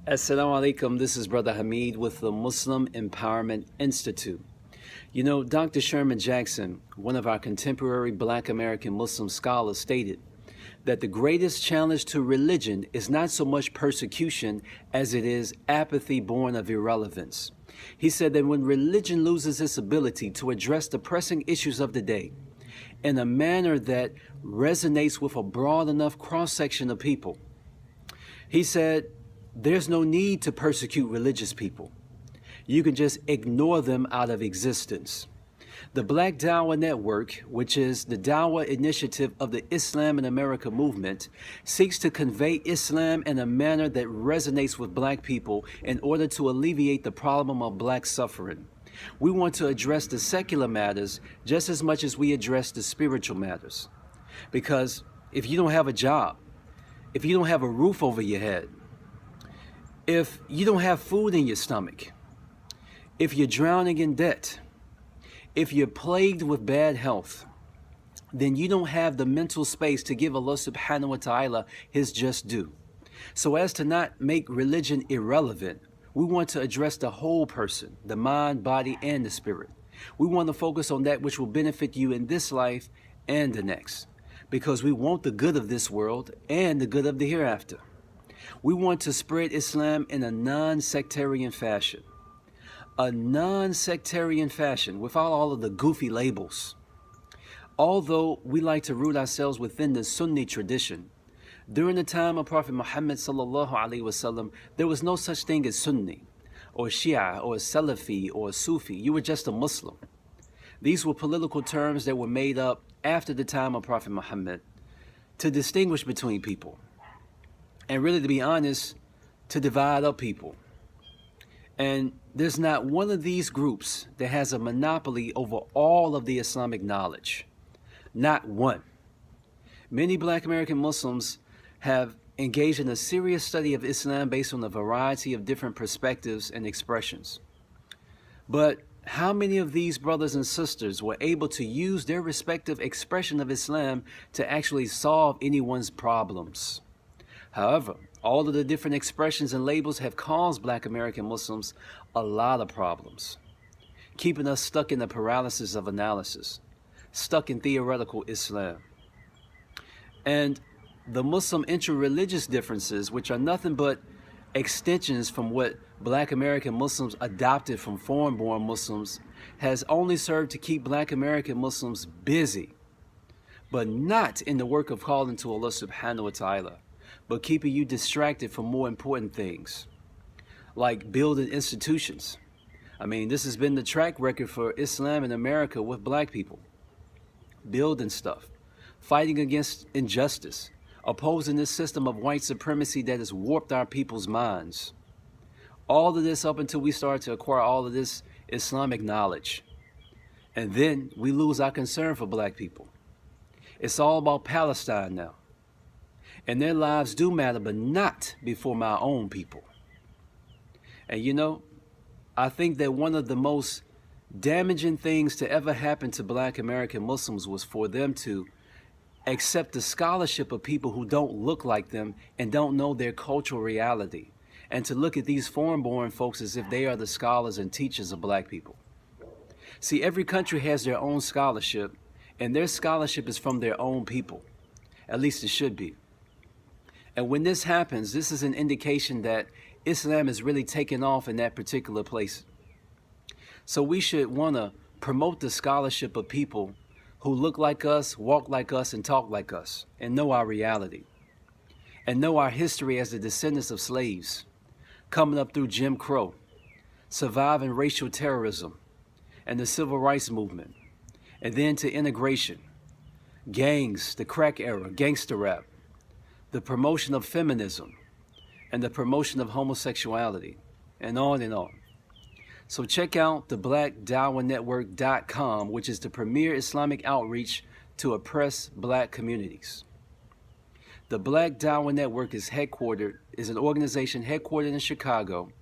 Assalamu alaikum. This is Brother Hameed with the Muslim Empowerment Institute. You know, Dr. Sherman Jackson, one of our contemporary Black American Muslim scholars, stated that the greatest challenge to religion is not so much persecution as it is apathy born of irrelevance. He said that when religion loses its ability to address the pressing issues of the day in a manner that resonates with a broad enough cross-section of people, he said, there's no need to persecute religious people. You can just ignore them out of existence. The Black Dawah Network, which is the Dawah initiative of the Islam in America movement, seeks to convey Islam in a manner that resonates with Black people in order to alleviate the problem of Black suffering. We want to address the secular matters just as much as we address the spiritual matters. Because if you don't have a job, if you don't have a roof over your head, if you don't have food in your stomach, if you're drowning in debt, if you're plagued with bad health, then you don't have the mental space to give Allah subhanahu wa ta'ala his just due. So as to not make religion irrelevant, we want to address the whole person, the mind, body, and the spirit. We want to focus on that which will benefit you in this life and the next, because we want the good of this world and the good of the hereafter. We want to spread Islam in a non-sectarian fashion. A non-sectarian fashion without all of the goofy labels. Although we like to root ourselves within the Sunni tradition, during the time of Prophet Muhammad sallallahu alaihi wasallam, there was no such thing as Sunni, or Shia, or Salafi, or Sufi. You were just a Muslim. These were political terms that were made up after the time of Prophet Muhammad to distinguish between people. And really, to be honest, to divide up people. And there's not one of these groups that has a monopoly over all of the Islamic knowledge. Not one. Many Black American Muslims have engaged in a serious study of Islam based on a variety of different perspectives and expressions. But how many of these brothers and sisters were able to use their respective expression of Islam to actually solve anyone's problems? However, all of the different expressions and labels have caused Black American Muslims a lot of problems, keeping us stuck in the paralysis of analysis, stuck in theoretical Islam. And the Muslim inter-religious differences, which are nothing but extensions from what Black American Muslims adopted from foreign-born Muslims, has only served to keep Black American Muslims busy, but not in the work of calling to Allah subhanahu wa ta'ala, but keeping you distracted from more important things, like building institutions. I mean, this has been the track record for Islam in America with Black people. Building stuff, fighting against injustice, opposing this system of white supremacy that has warped our people's minds. All of this up until we start to acquire all of this Islamic knowledge. And then we lose our concern for Black people. It's all about Palestine now. And their lives do matter, but not before my own people. And you know, I think that one of the most damaging things to ever happen to Black American Muslims was for them to accept the scholarship of people who don't look like them and don't know their cultural reality, and to look at these foreign-born folks as if they are the scholars and teachers of Black people. See, every country has their own scholarship, and their scholarship is from their own people. At least it should be. And when this happens, this is an indication that Islam is really taking off in that particular place. So we should want to promote the scholarship of people who look like us, walk like us, and talk like us, and know our reality, and know our history as the descendants of slaves, coming up through Jim Crow, surviving racial terrorism, and the civil rights movement, and then to integration, gangs, the crack era, gangster rap, the promotion of feminism, and the promotion of homosexuality, and on and on. So check out the BlackDawahNetwork.com, which is the premier Islamic outreach to oppress Black communities. The Black Dawah Network is an organization headquartered in Chicago,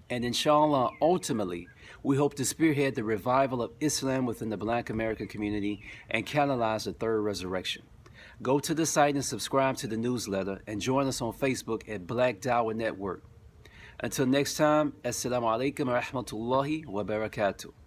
and inshallah, ultimately, we hope to spearhead the revival of Islam within the Black American community and catalyze the third resurrection. Go to the site and subscribe to the newsletter, and join us on Facebook at Black Dawah Network. Until next time, Assalamu alaikum wa rahmatullahi wa barakatuh.